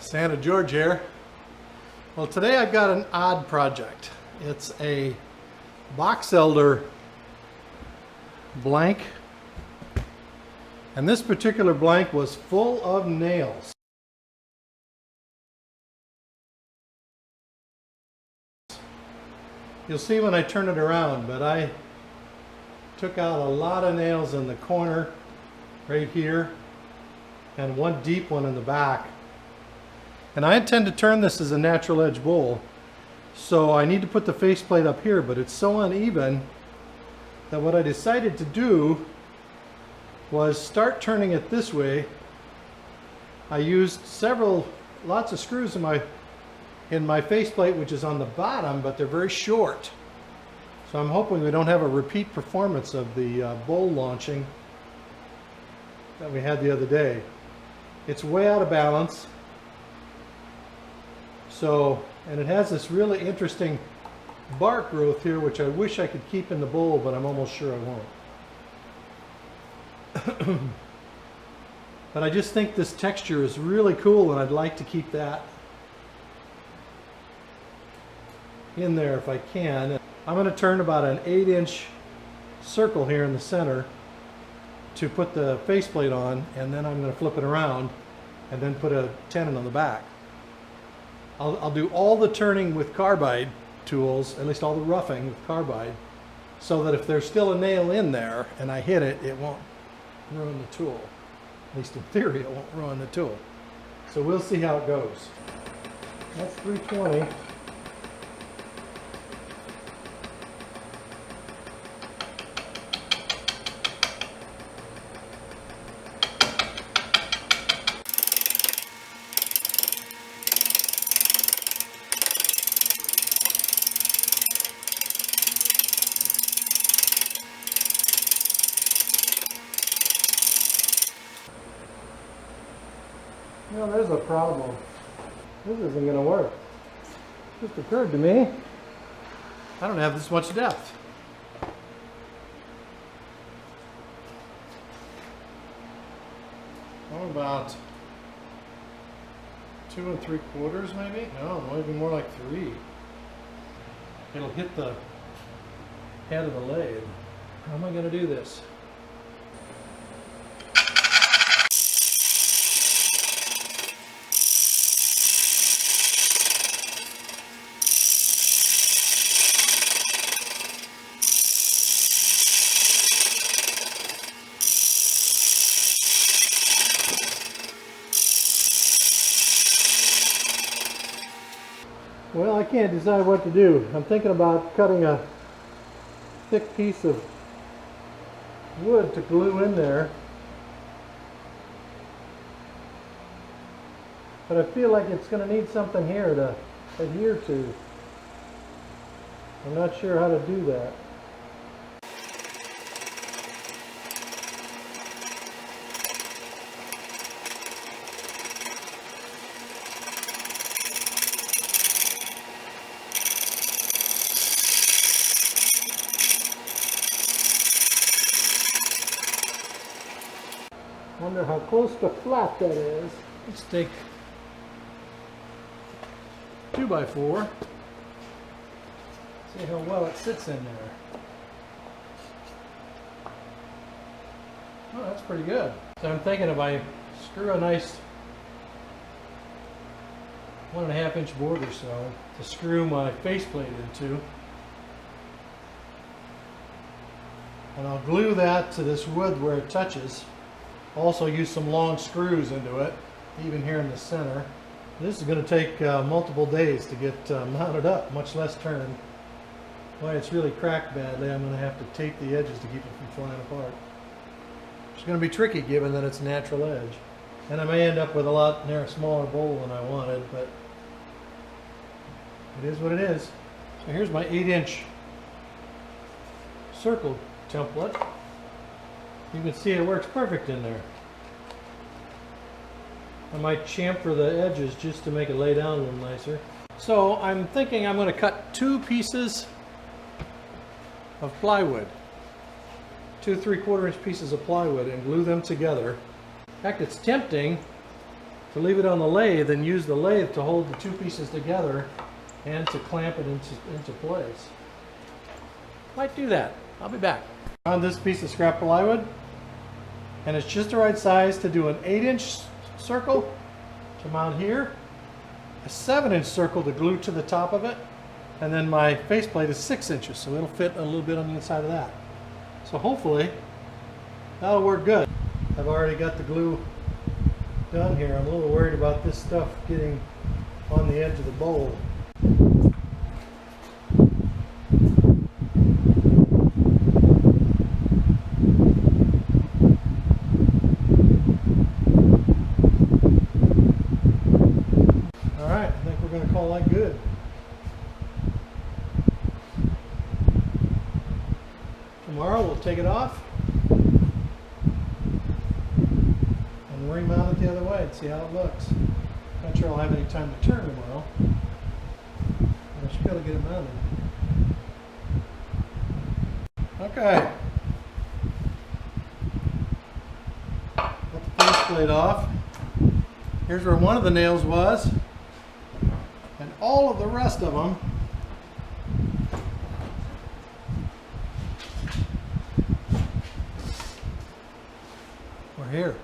Santa George here. Well, today I've got an odd project. It's a Boxelder blank, and this particular blank was full of nails. You'll see when I turn it around, but I took out a lot of nails in the corner right here and one deep one in the back. And I intend to turn this as a natural edge bowl, so I need to put the faceplate up here, but it's so uneven that what I decided to do was start turning it this way. I used lots of screws in my faceplate, which is on the bottom, but they're very short. So I'm hoping we don't have a repeat performance of the bowl launching that we had the other day. It's way out of balance. And it has this really interesting bark growth here, which I wish I could keep in the bowl, but I'm almost sure I won't. But I just think this texture is really cool, and I'd like to keep that in there if I can. I'm going to turn about an 8-inch circle here in the center to put the faceplate on, and then I'm going to flip it around and then put a tenon on the back. I'll do all the turning with carbide tools, at least all the roughing with carbide, so that if there's still a nail in there and I hit it, it won't ruin the tool. At least in theory, it won't ruin the tool. So we'll see how it goes. That's 320. Well, there's a problem. This isn't going to work. It just occurred to me, I don't have this much depth. How about 2 3/4 maybe? No, maybe more like 3. It'll hit the head of the lathe. How am I going to do this? Well, I can't decide what to do. I'm thinking about cutting a thick piece of wood to glue in there. But I feel like it's going to need something here to adhere to. I'm not sure how to do that. Wonder how close to flat that is. Let's take 2x4. See how well it sits in there. Oh, that's pretty good. So I'm thinking if I screw a nice 1.5-inch board or so to screw my faceplate into, and I'll glue that to this wood where it touches. Also use some long screws into it, even here in the center. This is going to take multiple days to get mounted up, much less turned. Why it's really cracked badly, I'm going to have to tape the edges to keep it from flying apart. It's going to be tricky given that it's natural edge. And I may end up with a lot smaller bowl than I wanted, but it is what it is. So here's my 8-inch circle template. You can see it works perfect in there. I might chamfer the edges just to make it lay down a little nicer. So I'm thinking I'm going to cut 2 pieces of plywood. 2 3/4 inch pieces of plywood and glue them together. In fact, it's tempting to leave it on the lathe and use the lathe to hold the two pieces together and to clamp it into place. Might do that. I'll be back. On this piece of scrap plywood, and it's just the right size to do an 8-inch circle to mount here, a 7-inch circle to glue to the top of it, and then my faceplate is 6 inches, so it'll fit a little bit on the inside of that. So hopefully that'll work good. I've already got the glue done here. I'm a little worried about this stuff getting on the edge of the bowl. Alright, I think we're going to call that good. Tomorrow we'll take it off and remount it the other way and see how it looks. Not sure I'll have any time to turn tomorrow, but I should be able to get it mounted. Okay. Got the faceplate off. Here's where one of the nails was, and all of the rest of them were here.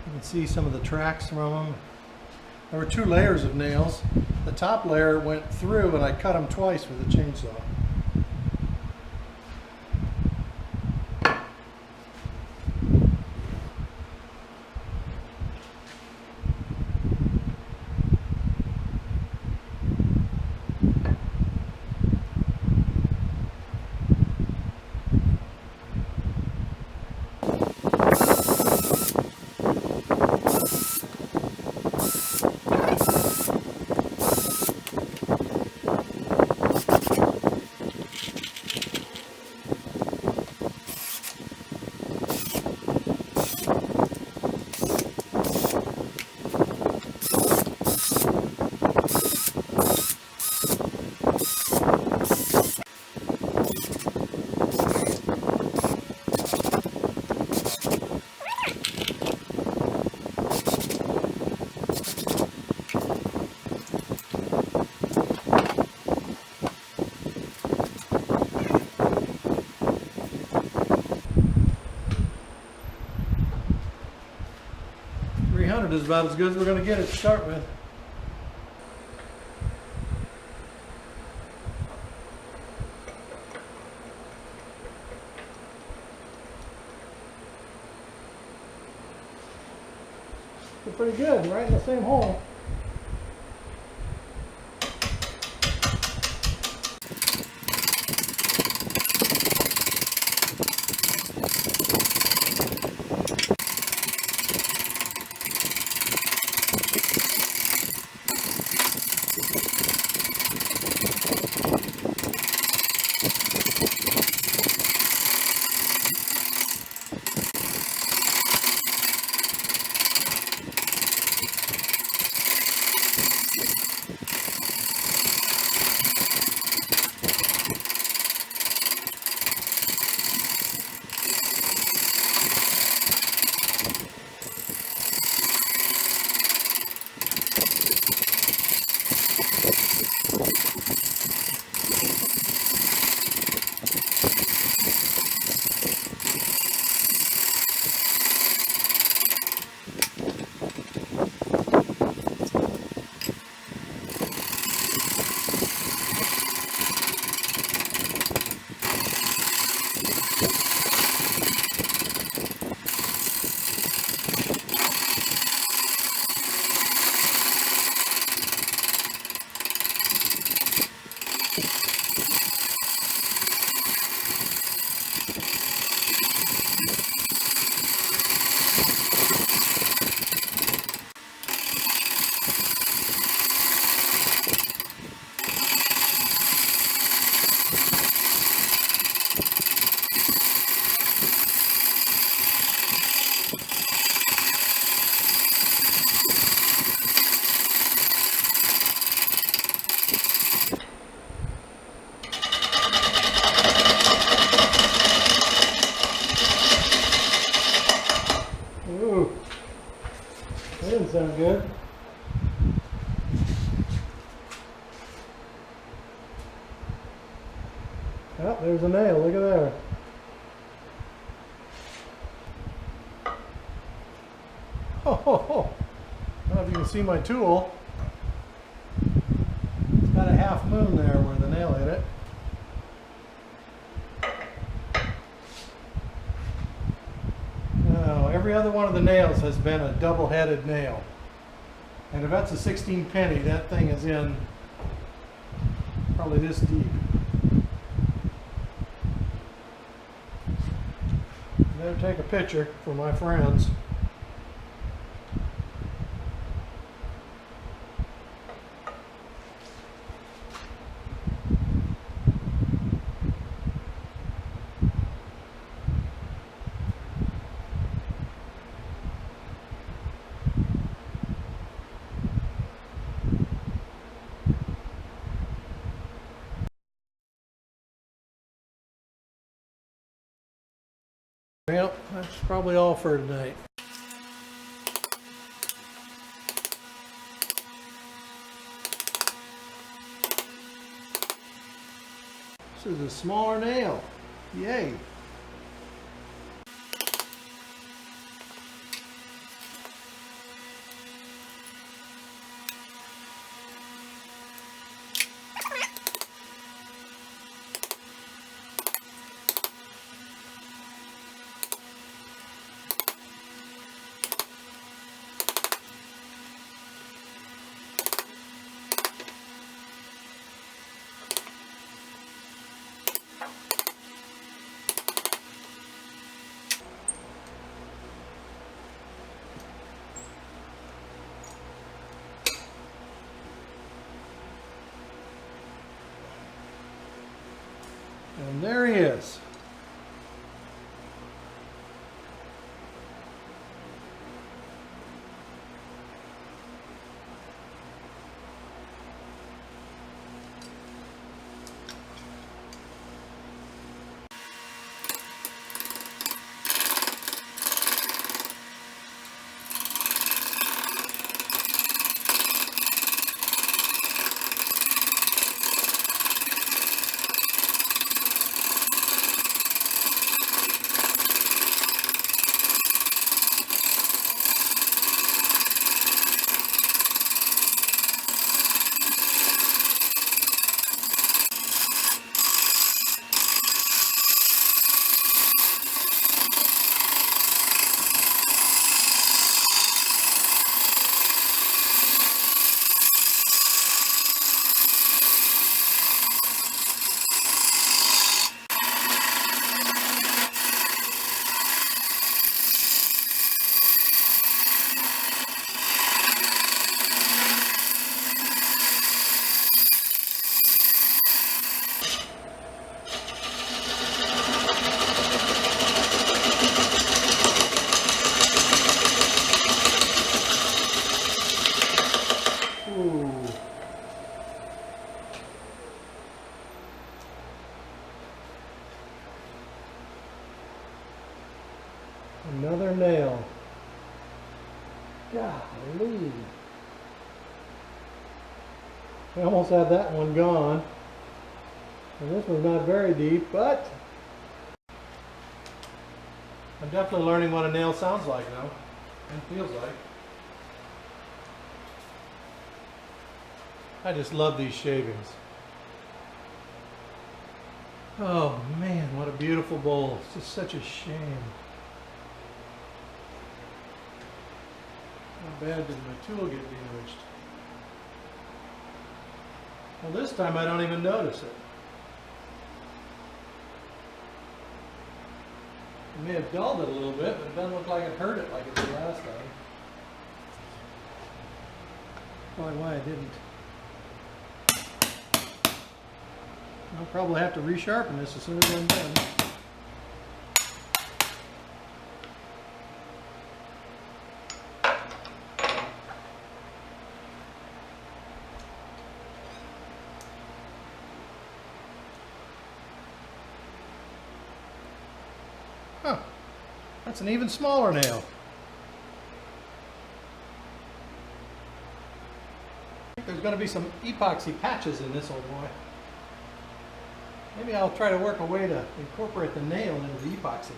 You can see some of the tracks from them. There were 2 layers of nails. The top layer went through and I cut them twice with a chainsaw. 300 is about as good as we're going to get it to start with. They're pretty good, right in the same hole. good. Oh, there's a nail. Look at there. Oh, I don't know if you can see my tool. It's got a half moon there where the nail hit it. Now, every other one of the nails has been a double-headed nail. And if that's a 16 penny, that thing is in probably this deep. Better take a picture for my friends. Well, that's probably all for tonight. This is a smaller nail. Yay! And there he is. Another nail. Golly. I almost had that one gone. And this one's not very deep, but I'm definitely learning what a nail sounds like now and feels like. I just love these shavings. Oh man, what a beautiful bowl. It's just such a shame. How bad did my tool get damaged? Well, this time I don't even notice it. It may have dulled it a little bit, but it doesn't look like it hurt it like it did last time. Probably why I didn't. I'll probably have to resharpen this as soon as I'm done. Huh, that's an even smaller nail. going to be some epoxy patches in this old boy. Maybe I'll try to work a way to incorporate the nail into the epoxy.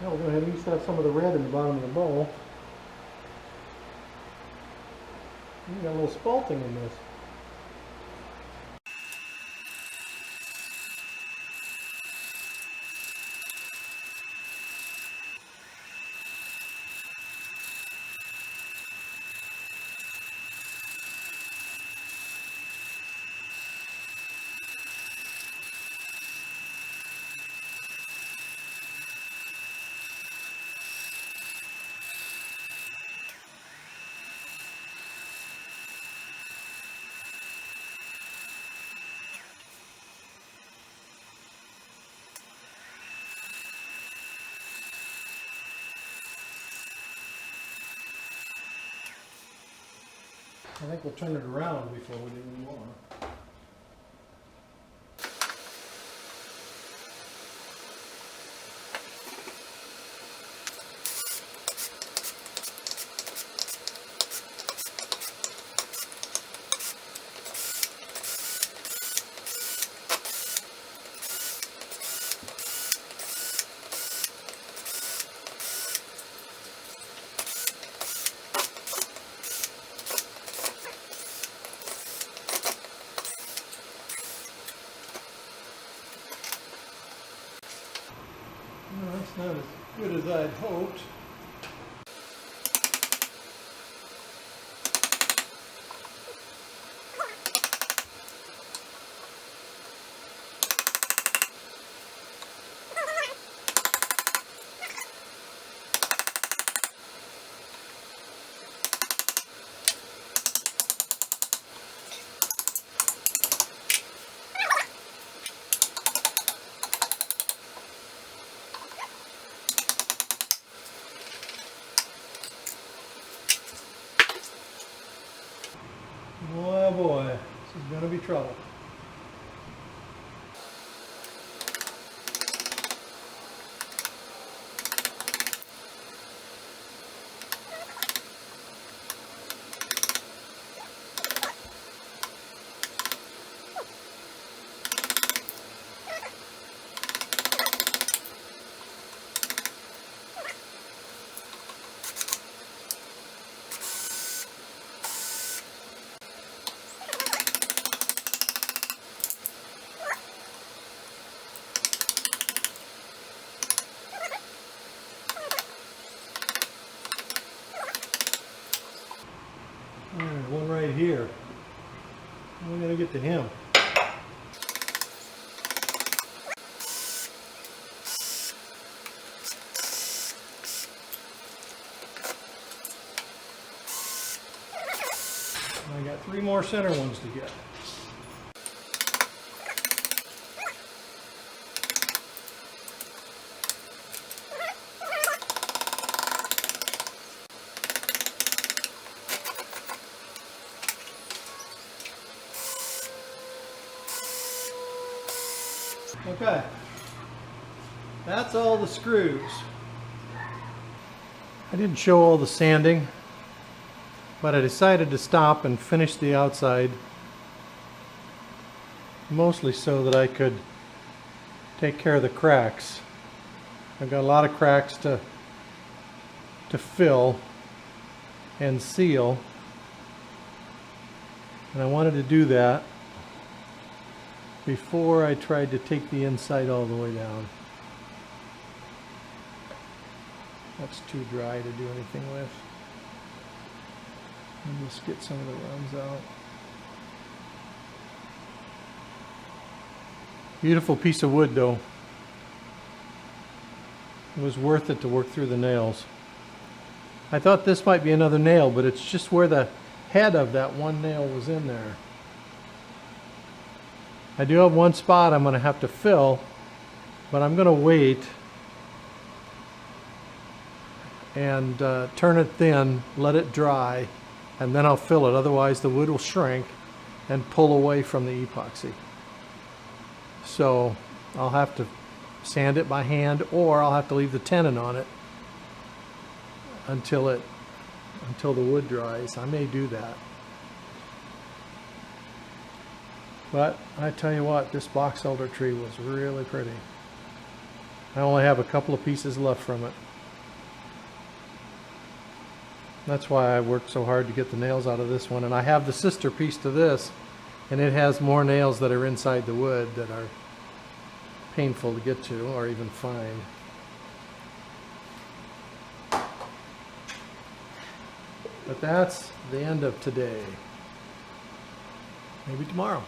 Now we're going to at least have some of the red in the bottom of the bowl. You got a little spalting in this. I think we'll turn it around before we do any more. No, that's not as good as I'd hoped. Boy, boy, this is going to be trouble. There's one right here. We're going to get to him. I got 3 more center ones to get. Okay, that's all the screws. I didn't show all the sanding. But I decided to stop and finish the outside, mostly so that I could take care of the cracks. I've got a lot of cracks to fill and seal, and I wanted to do that before I tried to take the inside all the way down. That's too dry to do anything with. I'll just get some of the runs out. Beautiful piece of wood though. It was worth it to work through the nails. I thought this might be another nail, but it's just where the head of that one nail was in there. I do have one spot I'm going to have to fill, but I'm going to wait and turn it thin, let it dry, and then I'll fill it. Otherwise the wood will shrink and pull away from the epoxy. So I'll have to sand it by hand, or I'll have to leave the tenon on it until the wood dries. I may do that. But I tell you what, this Boxelder tree was really pretty. I only have a couple of pieces left from it. That's why I worked so hard to get the nails out of this one. And I have the sister piece to this, and it has more nails that are inside the wood that are painful to get to or even find. But that's the end of today. Maybe tomorrow.